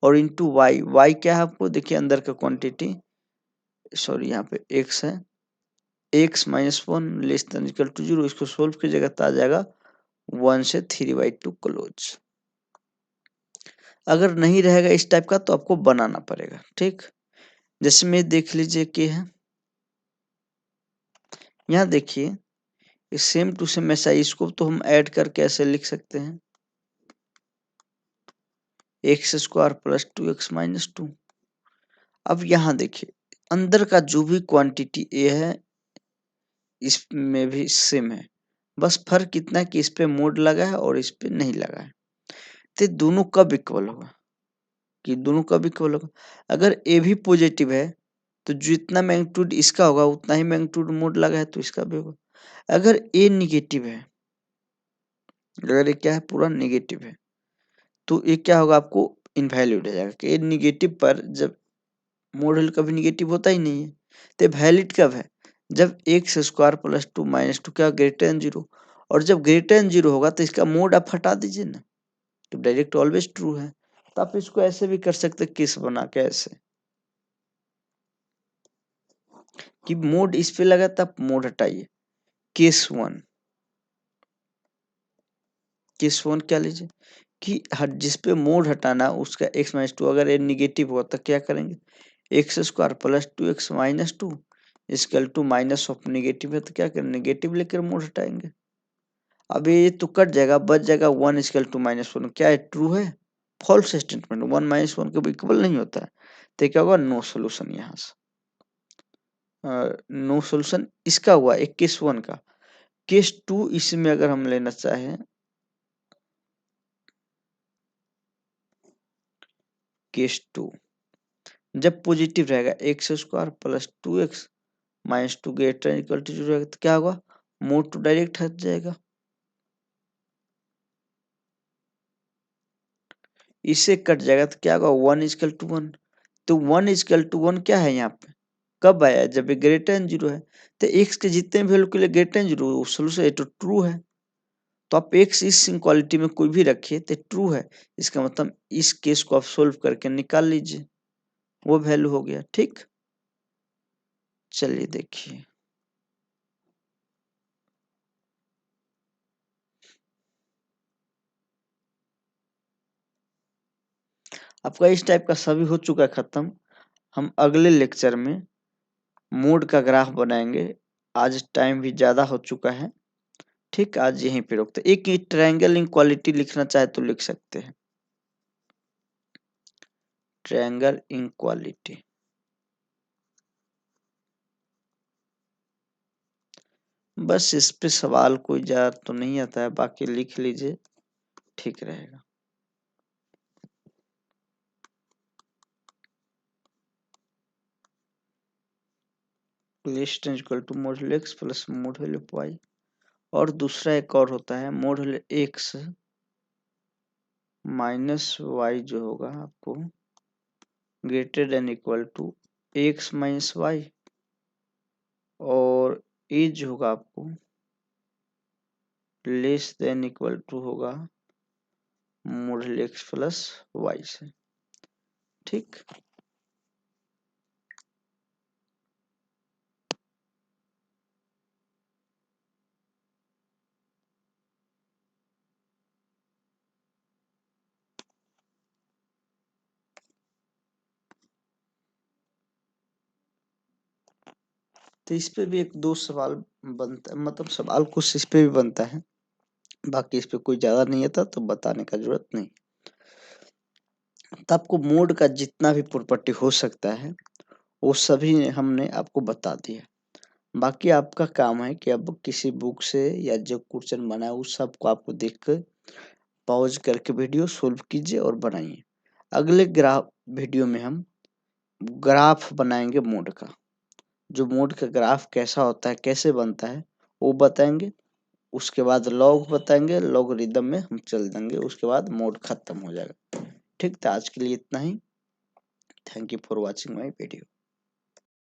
और इंटू वाई, वाई क्या है आपको, देखिए अंदर का क्वांटिटी, सॉरी यहाँ पे एक्स है, x-1 less than equal to zero. इसको सोल्व कीजिएगा तो आ जाएगा 1 से 3/2 क्लोज। अगर नहीं रहेगा इस टाइप का तो आपको बनाना पड़ेगा, ठीक। जैसे में देख लीजिए कि है, यहाँ देखिए सेम टू सेम ऐसा, इसको तो हम ऐड करके ऐसे लिख सकते हैं, x² + 2x-2। अब यहाँ देखिए अंदर का जो भी क्वांटिटी a है इसमें भी सेम है, बस फर्क इतना है कि इस पे मोड लगा है और इस पे नहीं लगा है। तो दोनों कब इक्वल होगा, कि दोनों कब इक्वल होगा, अगर a भी पॉजिटिव है तो जितना मैग्नीट्यूड इसका होगा उतना ही मैग्नीट्यूड मोड लगा है तो इसका भी होगा। अगर a निगेटिव है, अगर ये क्या है, पूरा निगेटिव है, तो ये क्या होगा, आपको इनवैलिड हो जाएगा कि ये निगेटिव पर जब मॉडल कभी निगेटिव होता ही नहीं है। तो वैलिड कब है, जब x² + 2 - 2 क्या ग्रेटर देन जीरो, और जब ग्रेटर देन जीरो होगा तो इसका मोड आप हटा दीजिए ना, तो डायरेक्ट ऑलवेज ट्रू है। तो आप इसको ऐसे भी कर सकते, किस बना के ऐसे कि मोड इस पे लगा तब मोड हटाइए, केस 1, केस 1 क्या लीजिए कि हर जिस पे मोड हटाना उसका x-2 अगर ये निगेटिव हुआ तो क्या करेंगे, x² + 2x-2 equal to minus of negative है तो क्या करें, निगेटिव लेकर मोड हटाएंगे। अब ये तो कट जाएगा, बच जाएगा 1 इक्वल टू -1, क्या है, ट्रू है, फॉल्स स्टेटमेंट, 1 - 1 के इक्वल नहीं होता है, तो क्या होगा, नो सोल्यूशन। यहाँ से नो सोल्यूशन इसका हुआ एक केस 1 का। केस 2 इसमें अगर हम लेना चाहें, केस 2 जब पॉजिटिव रहेगा, x² + 2x-2 greater equal to zero रहेगा तो क्या होगा, मोड टू डायरेक्ट हट जाएगा, इससे कट जाएगा तो क्या होगा, 1 इक्वल टू 1। तो 1 इक्वल टू 1 क्या है यहाँ पे, कब आया, जब ये ग्रेटर देन जीरो है। तो x के जितने वैल्यू के लिए ग्रेटर देन जीरो सोल्यूशन ये तो ट्रू है, तो आप x इस इक्वालिटी में कोई भी रखिए तो ट्रू है, इसका मतलब इस केस को आप सोल्व करके निकाल लीजिए, वो वैल्यू हो गया, ठीक। चलिए देखिए, आपका इस टाइप का सभी हो चुका है खत्म। हम अगले लेक्चर में मोड का ग्राफ बनाएंगे, आज टाइम भी ज्यादा हो चुका है, ठीक। आज यहीं पे रोकते, एक ट्रायंगल इनक्वालिटी लिखना चाहे तो लिख सकते हैं, ट्रायंगल इनक्वालिटी। बस इस पे सवाल कोई ज्यादा तो नहीं आता है, बाकी लिख लीजिए, ठीक रहेगा। List equal to model x plus model y, और दूसरा एक और होता है मॉडल एक्स माइनस वाई, जो होगा आपको greater than equal to x minus y, और ये जो होगा आपको लेस देन इक्वल टू होगा मॉडल एक्स प्लस वाई से, ठीक। तो इस पे भी एक दो सवाल बनता है, मतलब सवाल कुछ इस पे भी बनता है, बाकी इस पे कोई ज्यादा नहीं आता तो बताने का जरूरत नहीं। तो आपको मोड का जितना भी प्रॉपर्टी हो सकता है वो सभी हमने आपको बता दिया। बाकी आपका काम है कि अब किसी बुक से या जो क्वेश्चन बना है उस सबको आपको देख कर पॉज करके वीडियो सोल्व कीजिए और बनाइए। अगले ग्राफ वीडियो में हम ग्राफ बनाएंगे मोड का, जो मोड का ग्राफ कैसा होता है, कैसे बनता है वो बताएंगे। उसके बाद लॉग बताएंगे, लॉगरिदम में हम चल देंगे, उसके बाद मोड खत्म हो जाएगा। ठीक था, आज के लिए इतना ही। Thank you for watching my video.